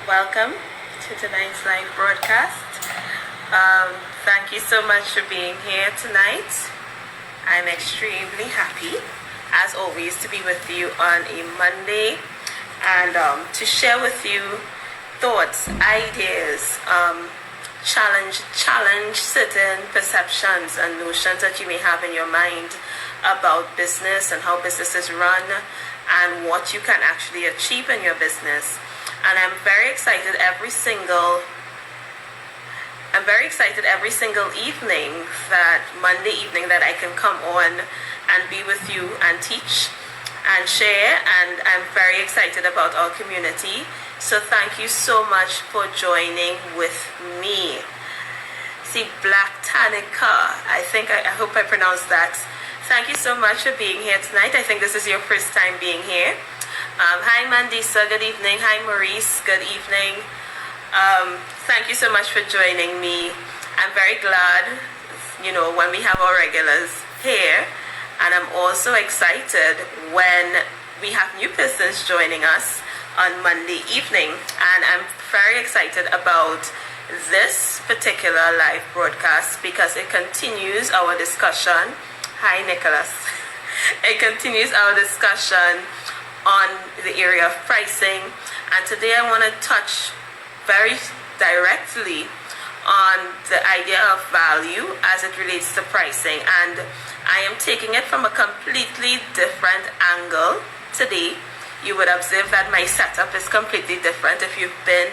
Welcome to tonight's live broadcast. Thank you so much for being here tonight. I'm extremely happy, as always, to be with you on a Monday and to share with you thoughts, ideas, challenge certain perceptions and notions that you may have in your mind about business and how business is run and what you can actually achieve in your business. And I'm very excited every single evening, that Monday evening, that I can come on and be with you and teach and share. And I'm very excited about our community. So thank you so much for joining with me. See, Black Tanika, I hope I pronounced that. Thank you so much for being here tonight. I think this is your first time being here. Hi Mandisa, good evening. Hi Maurice, good evening. Thank you so much for joining me. I'm very glad, when we have our regulars here. And I'm also excited when we have new persons joining us on Monday evening. And I'm very excited about this particular live broadcast because it continues our discussion. Hi Nicholas. It continues our discussion on the area of pricing, and today I want to touch very directly on the idea of value as it relates to pricing, and I am taking it from a completely different angle today. You would observe that my setup is completely different if you've been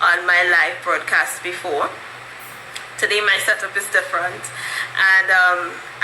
on my live broadcast before. Today my setup is different, and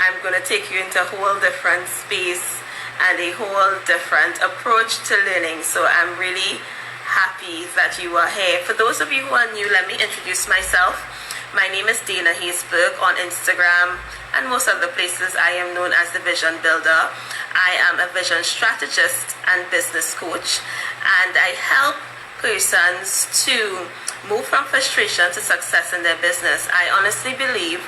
I'm going to take you into a whole different space and a whole different approach to learning. So I'm really happy that you are here. For those of you who are new, let me introduce myself. My name is Dana Haysberg on Instagram and most other places. I am known as the Vision Builder. I am a vision strategist and business coach, and I help persons to move from frustration to success in their business. I honestly believe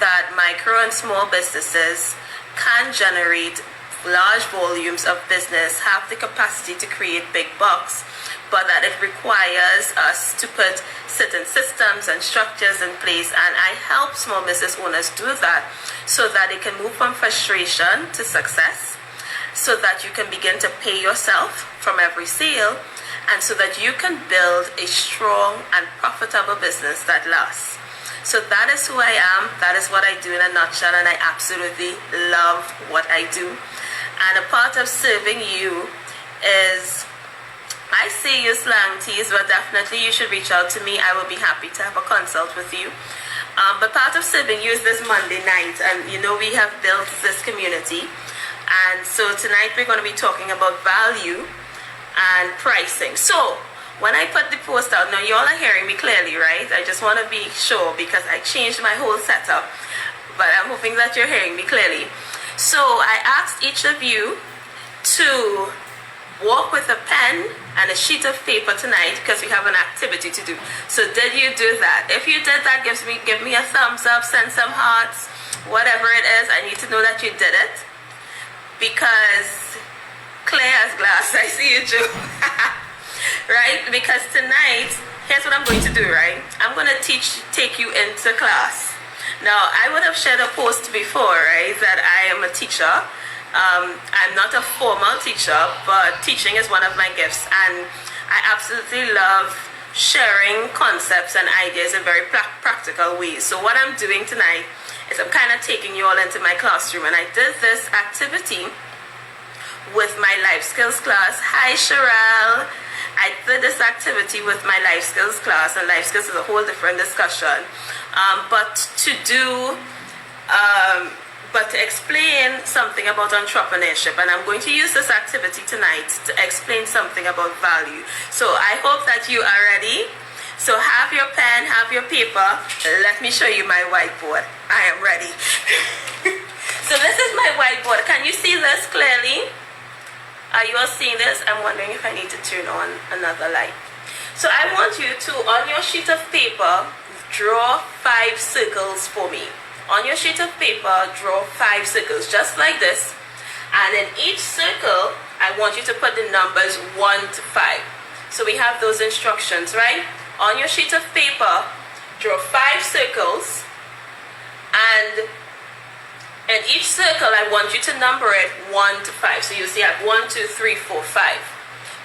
that micro and small businesses can generate large volumes of business, have the capacity to create big bucks, but that it requires us to put certain systems and structures in place. And I help small business owners do that so that they can move from frustration to success, so that you can begin to pay yourself from every sale, and so that you can build a strong and profitable business that lasts. So that is who I am. That is what I do in a nutshell, and I absolutely love what I do. And a part of serving you is, I say you slang teas, but definitely you should reach out to me. I will be happy to have a consult with you. But part of serving you is this Monday night, and we have built this community. And so tonight we're going to be talking about value and pricing. So when I put the post out, now you all are hearing me clearly, right? I just want to be sure because I changed my whole setup, but I'm hoping that you're hearing me clearly. So I asked each of you to walk with a pen and a sheet of paper tonight because we have an activity to do. So did you do that? If you did that, give me a thumbs up, send some hearts, whatever it is. I need to know that you did it, because clear as glass. I see you, Joe. Right? Because tonight, here's what I'm going to do, right? I'm going to take you into class. Now, I would have shared a post before, right, that I am a teacher. I'm not a formal teacher, but teaching is one of my gifts, and I absolutely love sharing concepts and ideas in very practical ways. So what I'm doing tonight is I'm kind of taking you all into my classroom, and I did this activity with my life skills class. Hi, Sherelle. I did this activity with my life skills class, and life skills is a whole different discussion. But to explain something about entrepreneurship, and I'm going to use this activity tonight to explain something about value. So I hope that you are ready. So have your pen, have your paper. Let me show you my whiteboard. I am ready. So this is my whiteboard. Can you see this clearly? Are you all seeing this? I'm wondering if I need to turn on another light. So I want you to, on your sheet of paper, draw 5 circles for me. On your sheet of paper, draw 5 circles, just like this. And in each circle, I want you to put the numbers 1 to 5. So we have those instructions, right? On your sheet of paper, draw 5 circles, and in each circle I want you to number it 1 to 5. So you see I have 1, 2, 3, 4, 5.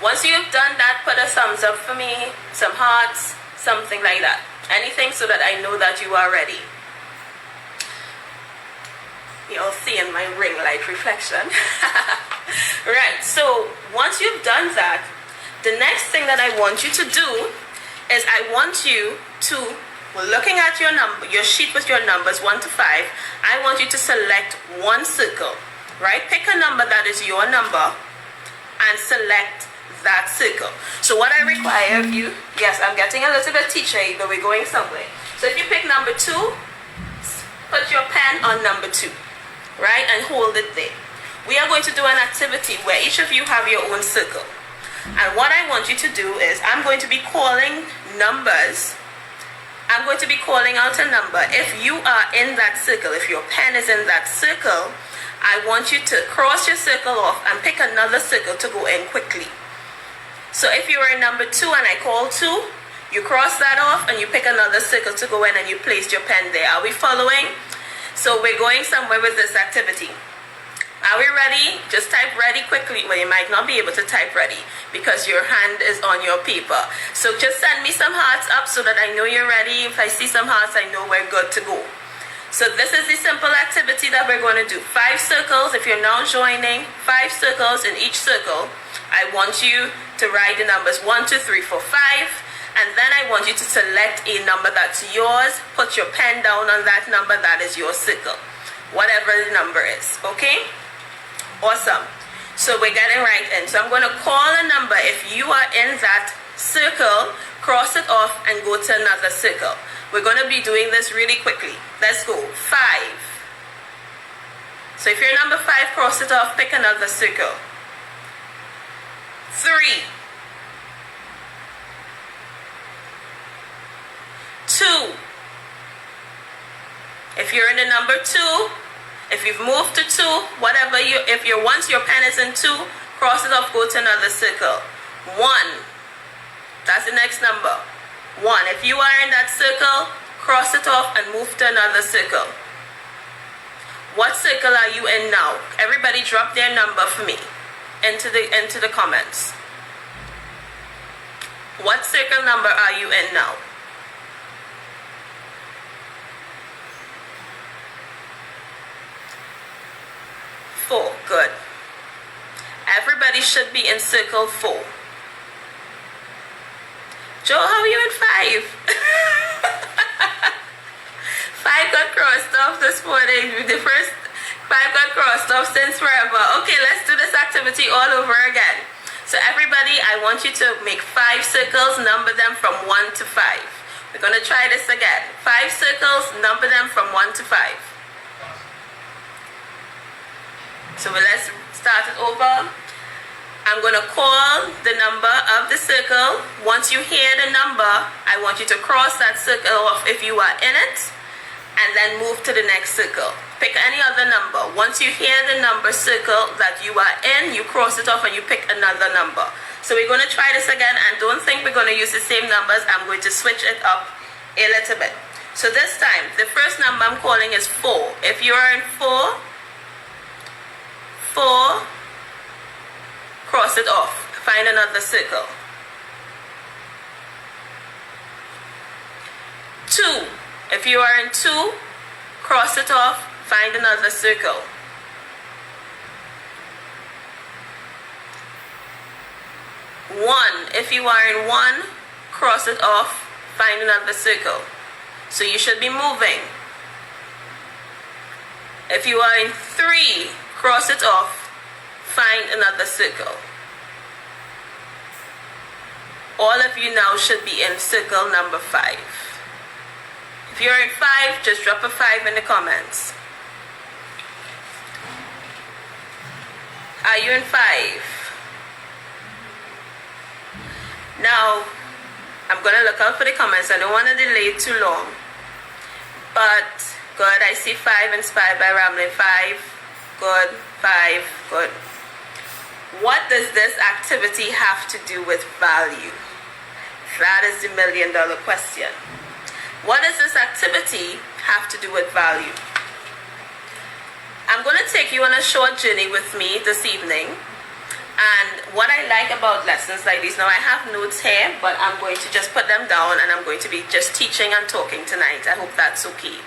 Once you've done that, put a thumbs up for me, some hearts, something like that. Anything so that I know that you are ready. You'll see in my ring light reflection. Right, so once you've done that, the next thing that I want you to do is I want you to, looking at your sheet with your numbers 1 to 5, I want you to select one circle, right? Pick a number that is your number and select that circle. So what I require of you, yes, I'm getting a little bit teacher-y, but we're going somewhere. So if you pick number 2, put your pen on number 2. Right, and hold it there. We are going to do an activity where each of you have your own circle. And what I want you to do is I'm going to be calling numbers. I'm going to be calling out a number. If you are in that circle, if your pen is in that circle, I want you to cross your circle off and pick another circle to go in quickly. So if you are in number 2 and I call 2, you cross that off and you pick another circle to go in and you place your pen there. Are we following? So we're going somewhere with this activity. Are we ready? Just type ready quickly. Well, you might not be able to type ready because your hand is on your paper. So just send me some hearts up so that I know you're ready. If I see some hearts, I know we're good to go. So this is the simple activity that we're going to do. 5 circles. If you're now joining, 5 circles. In each circle, I want you to write the numbers 1, 2, 3, 4, 5. And then I want you to select a number that's yours. Put your pen down on that number that is your circle. Whatever the number is. Okay? Awesome. So we're getting right in. So I'm going to call a number. If you are in that circle, cross it off and go to another circle. We're going to be doing this really quickly. Let's go. 5. So if you're number 5, cross it off. Pick another circle. 3. 2. If you're in the number 2, if you've moved to 2, whatever once your pen is in 2, cross it off, go to another circle. 1. That's the next number. 1. If you are in that circle, cross it off and move to another circle. What circle are you in now? Everybody drop their number for me into the comments. What circle number are you in now? 4. Good. Everybody should be in circle 4. Joe, how are you in 5? 5 got crossed off this morning. The first 5 got crossed off since forever. Okay, let's do this activity all over again. So everybody, I want you to make 5 circles, number them from 1 to 5. We're going to try this again. 5 circles, number them from 1 to 5. So let's start it over. I'm going to call the number of the circle. Once you hear the number, I want you to cross that circle off if you are in it, and then move to the next circle. Pick any other number. Once you hear the number circle that you are in, you cross it off and you pick another number. So we're going to try this again, and don't think we're going to use the same numbers. I'm going to switch it up a little bit. So this time, the first number I'm calling is 4. If you are in 4, cross it off. Find another circle. 2. If you are in 2, cross it off. Find another circle. 1. If you are in 1, cross it off. Find another circle. So you should be moving. If you are in 3, cross it off. Find another circle. All of you now should be in circle number 5. If you're in 5, just drop a 5 in the comments. Are you in 5? Now, I'm going to look out for the comments. I don't want to delay too long. But, good, I see 5 inspired by rambling. 5, good, 5, good. What does this activity have to do with value? That is the million-dollar question. What does this activity have to do with value? I'm going to take you on a short journey with me this evening. And what I like about lessons like these, now I have notes here, but I'm going to just put them down and I'm going to be just teaching and talking tonight. I hope that's okay,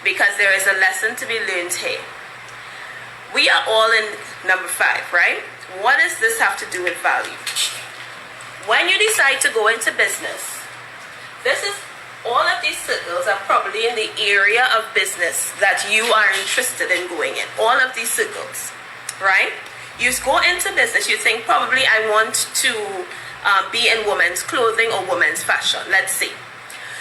because there is a lesson to be learned here. We are all in number 5, right? What does this have to do with value? When you decide to go into business, this is all of these circles are probably in the area of business that you are interested in going in. All of these circles, right? You go into business, you think probably I want to be in women's clothing or women's fashion, let's say.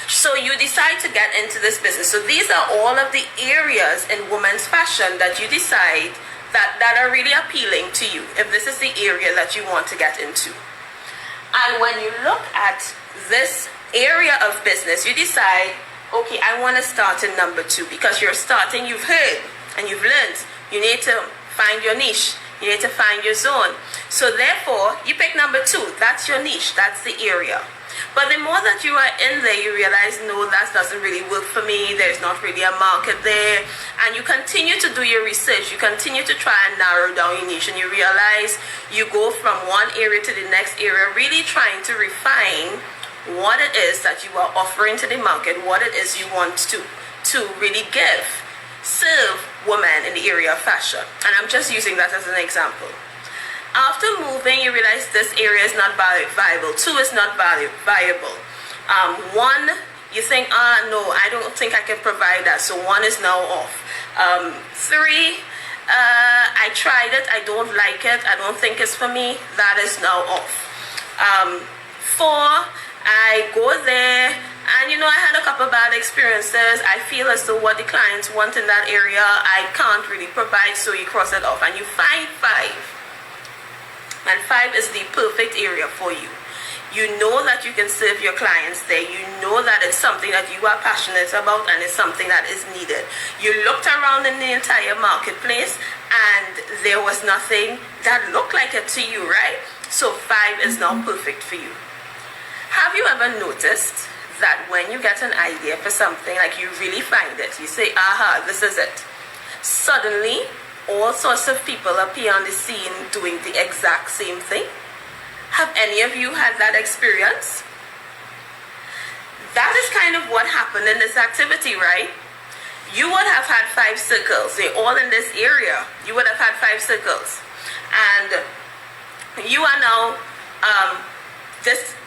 So you decide to get into this business. So these are all of the areas in women's fashion that you decide that are really appealing to you, if this is the area that you want to get into. And when you look at this area of business, you decide, okay, I want to start in number 2, because you're starting, you've heard and you've learned, you need to find your niche, you need to find your zone. So therefore, you pick number 2, that's your niche, that's the area. But the more that you are in there, you realize, no, that doesn't really work for me, there's not really a market there, and you continue to do your research, you continue to try and narrow down your niche, and you realize you go from one area to the next area, really trying to refine what it is that you are offering to the market, what it is you want to really serve women in the area of fashion. And I'm just using that as an example. After moving, you realize this area is not viable. 2 is not viable. 1, you think, no, I don't think I can provide that, so 1 is now off. 3, I tried it, I don't like it, I don't think it's for me, that is now off. 4, I go there, and I had a couple bad experiences. I feel as though what the clients want in that area, I can't really provide, so you cross it off. And you find 5. And 5 is the perfect area for you. You know that you can serve your clients there. You know that it's something that you are passionate about and it's something that is needed. You looked around in the entire marketplace and there was nothing that looked like it to you, right? So 5 is now perfect for you. Have you ever noticed that when you get an idea for something, like you really find it, you say, aha, this is it. Suddenly, all sorts of people appear on the scene doing the exact same thing. Have any of you had that experience? That is kind of what happened in this activity, right? You would have had 5 circles. They're all in this area. You would have had 5 circles. And you are now...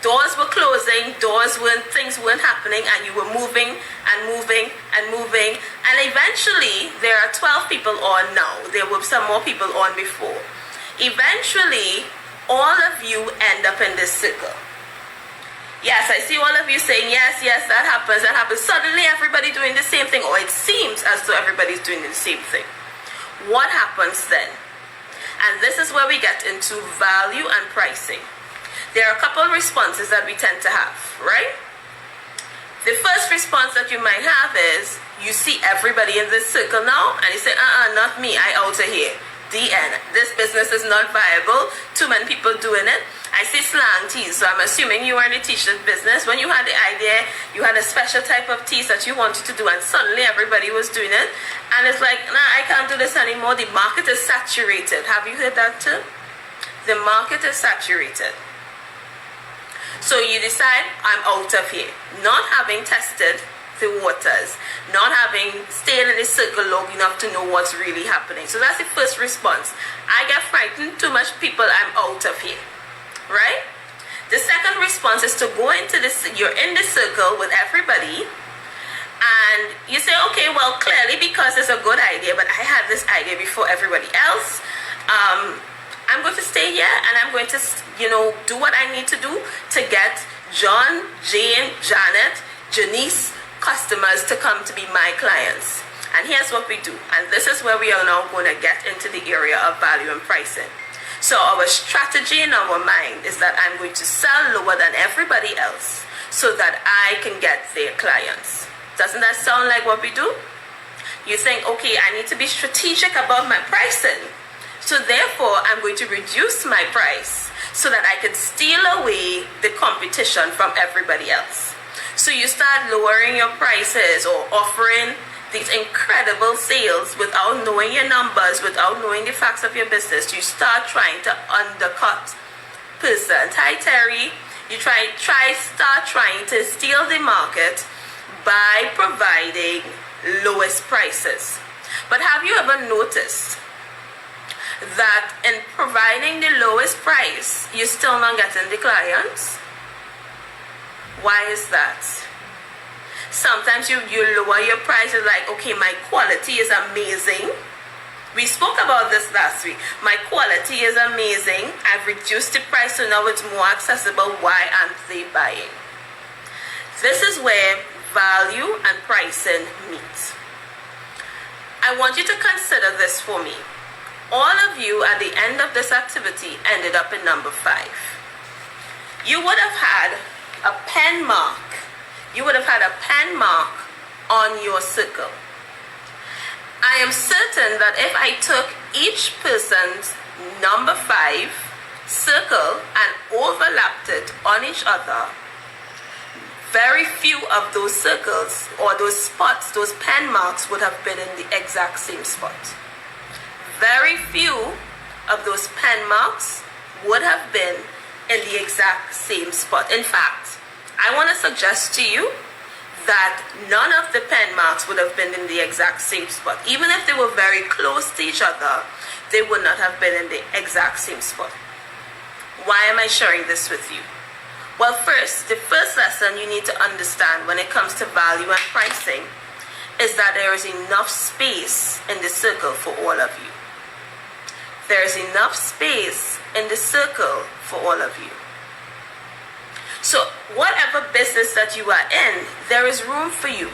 doors were closing, things weren't happening, and you were moving and moving and moving, and eventually there are 12 people on now. There were some more people on before. Eventually, all of you end up in this circle. Yes, I see all of you saying, yes, that happens. Suddenly everybody doing the same thing, or it seems as though everybody's doing the same thing. What happens then? And this is where we get into value and pricing. There are a couple of responses that we tend to have, right? The first response that you might have is, you see everybody in this circle now, and you say, not me, I out of here. The end. This business is not viable. Too many people doing it. I see slang tees, so I'm assuming you are in the t-shirt business. When you had the idea, you had a special type of tees that you wanted to do, and suddenly everybody was doing it. And it's like, nah, I can't do this anymore. The market is saturated. Have you heard that too? The market is saturated. So you decide, I'm out of here. Not having tested the waters, not having stayed in the circle long enough to know what's really happening. So that's the first response. I get frightened, too much people, I'm out of here. Right? The second response is to go into this, you're in the circle with everybody, and you say, okay, well, clearly because it's a good idea, but I had this idea before everybody else. I'm going to stay here and I'm going to, do what I need to do to get John, Jane, Janet, Janice customers to come to be my clients. And here's what we do. And this is where we are now going to get into the area of value and pricing. So our strategy in our mind is that I'm going to sell lower than everybody else so that I can get their clients. Doesn't that sound like what we do? You think, okay, I need to be strategic about my pricing. So therefore, I'm going to reduce my price so that I can steal away the competition from everybody else. So you start lowering your prices or offering these incredible sales without knowing your numbers, without knowing the facts of your business. You start trying to undercut persons. Hi Terry. You start trying to steal the market by providing lowest prices. But have you ever noticed that in providing the lowest price, you're still not getting the clients? Why is that? Sometimes you lower your prices like, okay, my quality is amazing. We spoke about this last week. My quality is amazing. I've reduced the price so now it's more accessible. Why aren't they buying? This is where value and pricing meet. I want you to consider this for me. All of you at the end of this activity ended up in number 5. You would have had a pen mark. You would have had a pen mark on your circle. I am certain that if I took each person's number 5 circle and overlapped it on each other, very few of those circles or those spots, those pen marks would have been in the exact same spot. Very few of those pen marks would have been in the exact same spot. In fact, I want to suggest to you that none of the pen marks would have been in the exact same spot. Even if they were very close to each other, they would not have been in the exact same spot. Why am I sharing this with you? Well, the first lesson you need to understand when it comes to value and pricing is that there is enough space in the circle for all of you. There is enough space in the circle for all of you. So whatever business that you are in, there is room for you.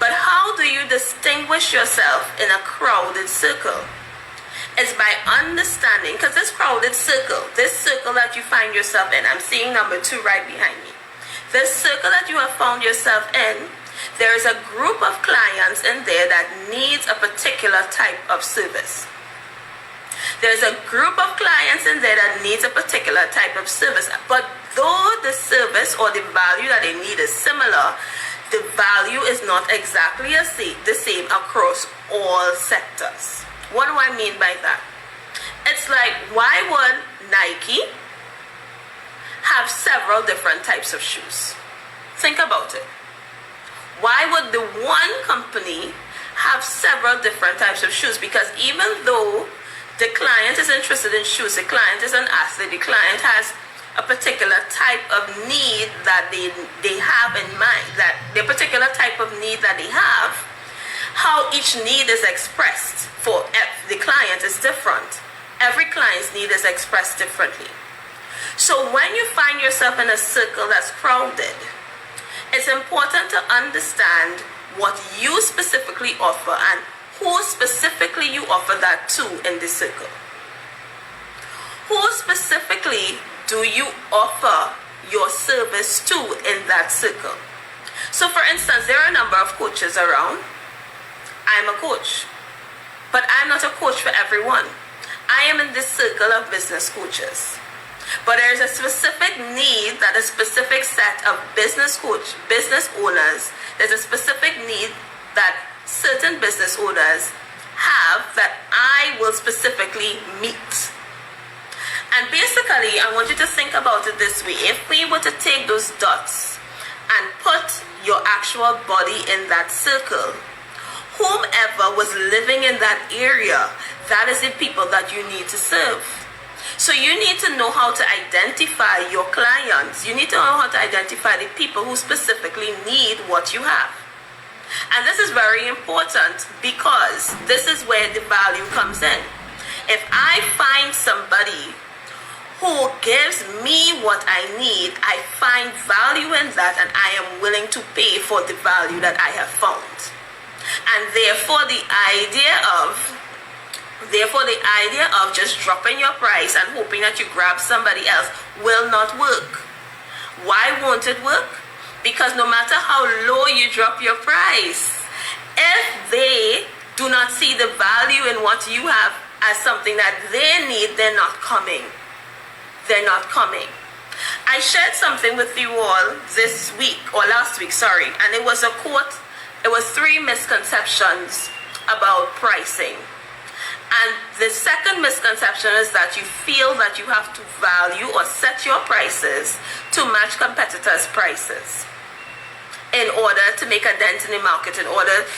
But how do you distinguish yourself in a crowded circle? It's by understanding, because this crowded circle, this circle that you find yourself in, I'm seeing number 2 right behind me. This circle that you have found yourself in, there is a group of clients in there that needs a particular type of service. There's a group of clients in there that needs a particular type of service. But though the service or the value that they need is similar, the value is not exactly the same across all sectors. What do I mean by that? It's like, why would Nike have several different types of shoes? Think about it. Why would the one company have several different types of shoes? Because even though the client is interested in shoes, the client is an athlete, the client has a particular type of need that they have in mind, that the particular type of need that they have, how each need is expressed for the client is different. Every client's need is expressed differently. So when you find yourself in a circle that's crowded, it's important to understand what you specifically offer and who specifically you offer that to in the circle. Who specifically do you offer your service to in that circle? So for instance, there are a number of coaches around. I'm a coach, but I'm not a coach for everyone. I am in this circle of business coaches. But there is a specific need that a specific set of business owners, there's a specific need that certain business owners have that I will specifically meet. And basically, I want you to think about it this way. If we were to take those dots and put your actual body in that circle, whomever was living in that area, that is the people that you need to serve. So you need to know how to identify your clients. You need to know how to identify the people who specifically need what you have. And this is very important because this is where the value comes in. If I find somebody who gives me what I need, I find value in that and I am willing to pay for the value that I have found. And therefore the idea of just dropping your price and hoping that you grab somebody else will not work. Why won't it work? Because no matter how low you drop your price, if they do not see the value in what you have as something that they need, they're not coming. They're not coming. I shared something with you all this week, or last week, sorry, and it was a quote. It was 3 misconceptions about pricing. And the second misconception is that you feel that you have to value or set your prices to match competitors' prices in order to make a dent in the market,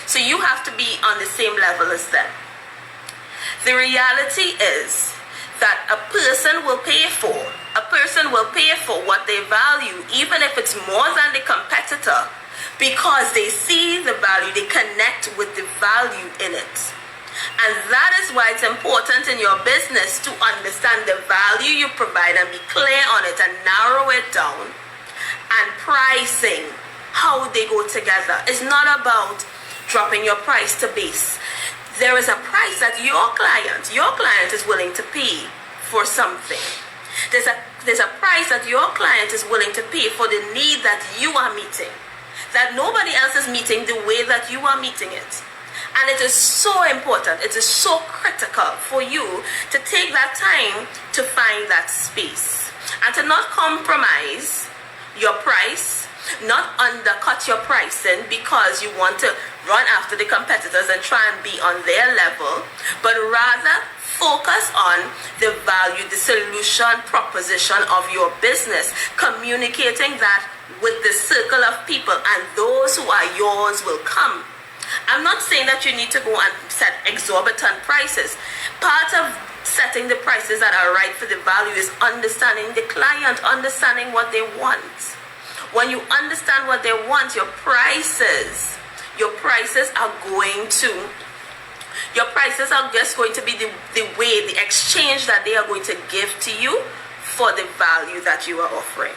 so you have to be on the same level as them. The reality is that a person will pay for what they value, even if it's more than the competitor, because they see the value, they connect with the value in it. And that is why it's important in your business to understand the value you provide and be clear on it and narrow it down. And pricing, how they go together. It's not about dropping your price to base. There is a price that your client is willing to pay for something. There's a price that your client is willing to pay for the need that you are meeting, that nobody else is meeting the way that you are meeting it. And it is so important, it is so critical for you to take that time to find that space and to not compromise your price, not undercut your pricing because you want to run after the competitors and try and be on their level, but rather focus on the value, the solution proposition of your business, communicating that with the circle of people, and those who are yours will come. I'm not saying that you need to go and set exorbitant prices. Part of setting the prices that are right for the value is understanding the client, understanding what they want. When you understand what they want, your prices are just going to be the way, the exchange that they are going to give to you for the value that you are offering.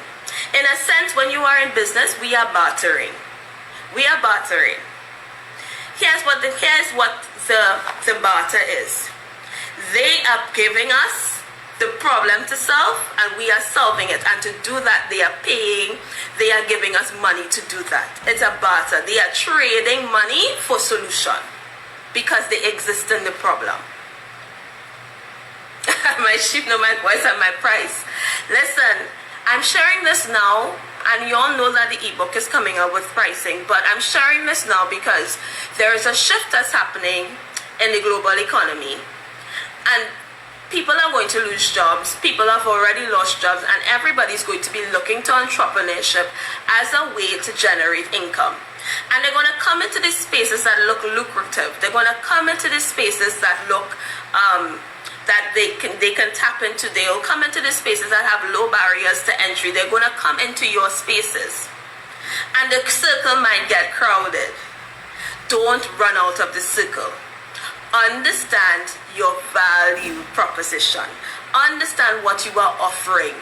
In a sense, when you are in business, we are bartering. Here's what the barter is. They are giving us the problem to solve, and we are solving it. And to do that, they are giving us money to do that. It's a barter. They are trading money for solution because they exist in the problem. My sheep know my voice and my price. Listen, I'm sharing this now, and you all know that the ebook is coming out with pricing, but I'm sharing this now because there is a shift that's happening in the global economy, and people are going to lose jobs. People have already lost jobs, and everybody's going to be looking to entrepreneurship as a way to generate income. And they're going to come into these spaces that look lucrative. They're going to come into these spaces that look that they can tap into. They'll come into the spaces that have low barriers to entry. They're going to come into your spaces, and the circle might get crowded. Don't run out of the circle. Understand your value proposition. Understand what you are offering.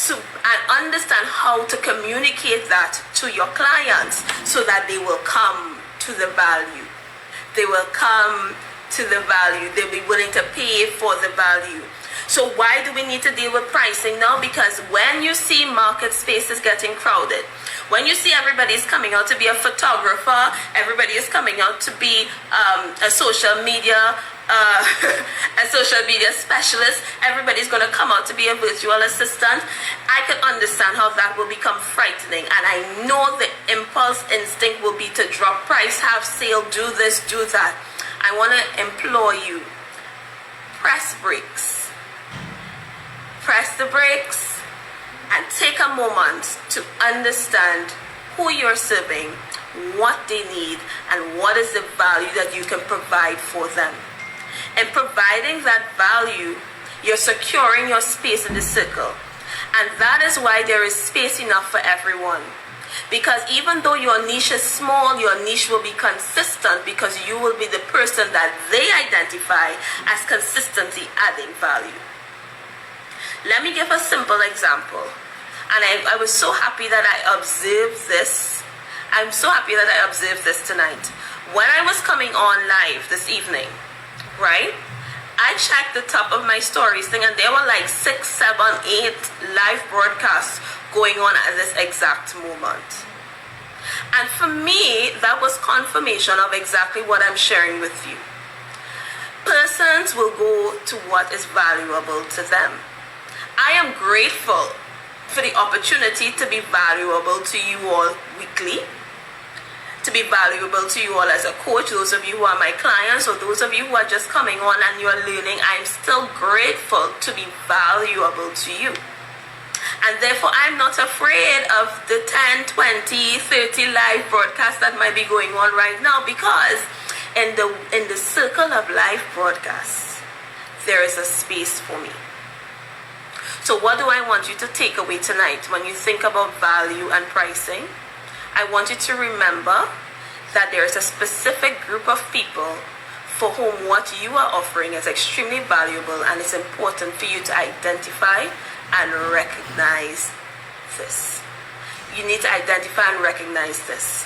And understand how to communicate that to your clients so that they will come to the value. They will come to the value. They'll be willing to pay for the value. So why do we need to deal with pricing now? Because when you see market spaces getting crowded, when you see everybody's coming out to be a photographer, everybody is coming out to be a social media specialist, everybody's going to come out to be a virtual assistant, I can understand how that will become frightening. And I know the impulse instinct will be to drop price, have sale, do this, do that. I want to implore you, press brakes. Press the brakes and take a moment to understand who you're serving, what they need, and what is the value that you can provide for them. In providing that value, you're securing your space in the circle. And that is why there is space enough for everyone. Because even though your niche is small, your niche will be consistent because you will be the person that they identify as consistently adding value. Let me give a simple example. And I was so happy that I observed this. I'm so happy that I observed this tonight. When I was coming on live this evening, right? I checked the top of my stories thing, and there were like 6, 7, 8 live broadcasts going on at this exact moment. And for me, that was confirmation of exactly what I'm sharing with you. persons will go to what is valuable to them. I am grateful for the opportunity to be valuable to you all weekly, to be valuable to you all as a coach, those of you who are my clients, or those of you who are just coming on and you are learning. I'm still grateful to be valuable to you. And therefore, I'm not afraid of the 10, 20, 30 live broadcasts that might be going on right now, because in the circle of live broadcasts, there is a space for me. So what do I want you to take away tonight when you think about value and pricing? I want you to remember that there is a specific group of people for whom what you are offering is extremely valuable, and it's important for you to identify and recognize this. You need to identify and recognize this.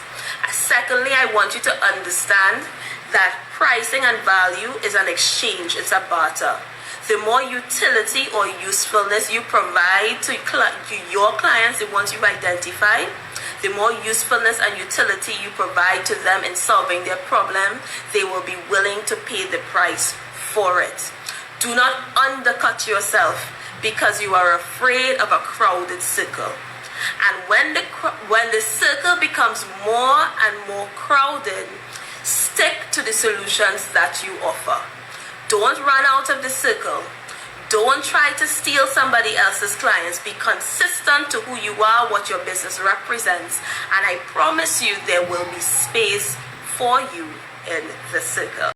Secondly, I want you to understand that pricing and value is an exchange, it's a barter. The more utility or usefulness you provide to your clients, the ones you've identified, the more usefulness and utility you provide to them in solving their problem, they will be willing to pay the price for it. Do not undercut yourself because you are afraid of a crowded circle. And when the circle becomes more and more crowded, stick to the solutions that you offer. Don't run out of the circle. Don't try to steal somebody else's clients. Be consistent to who you are, what your business represents, and I promise you there will be space for you in the circle.